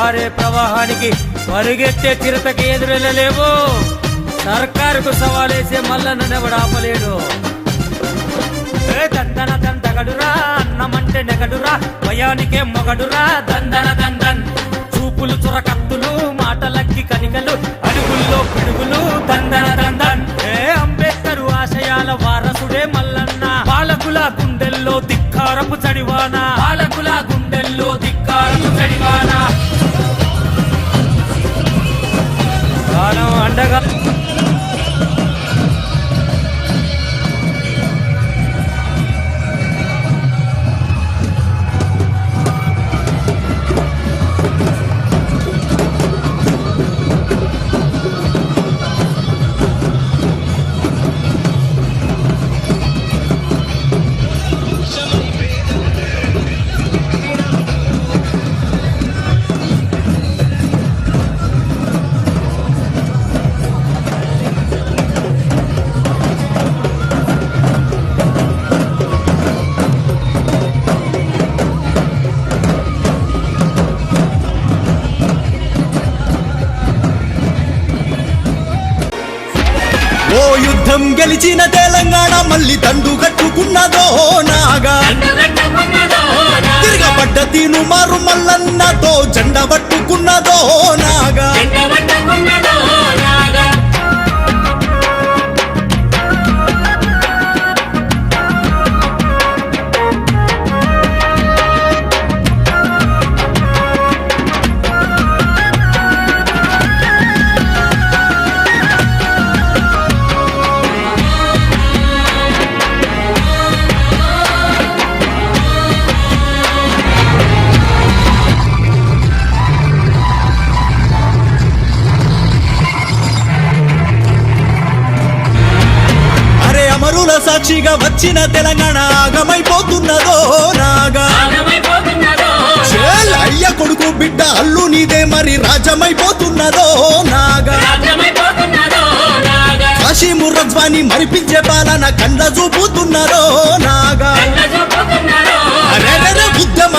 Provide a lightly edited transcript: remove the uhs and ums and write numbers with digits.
పారే ప్రవాహానికి పరుగెత్తే చిరతకి ఎదురెళ్ళలేవు. సర్కారుకు సవాలేసే మల్లన్నెవడాపలేడు. దందన దందగడురా అన్నమంటే నెగడురా భయానికే మొగడురా దందన దందన్. చూపులు చురకత్తులు మాటలక్కి కనికలు అడుగుల్లో పిడుగులు దందన దందన్. అంబేద్కరు ఆశయాల వారసుడే మల్లన్న. పాలకుల గుండెల్లో ధిక్కారపు చడివానా, పాలకుల గుండెల్లో ధిక్కారపు చడివానా. కాలం అండగా ఓ యుద్ధం గెలిచిన తెలంగాణ మళ్ళీ దండు కట్టుకున్నదో నాగా. తిరగబడ్డ తీను మారు మల్లన్నతో జెండ పట్టుకున్నదో నాగా. అమరుల సాక్షిగా వచ్చిన తెలంగాణ ఆగమైపోతున్నదో నాగా. అయ్య కొడుకు బిడ్డ అల్లు నీదే మరి రాజమైపోతున్నదో నాగా. కాశీము రజ్వాని మరిపించే పాలన కండ్ల చూపుతున్నదో నాగా. ఉద్యమ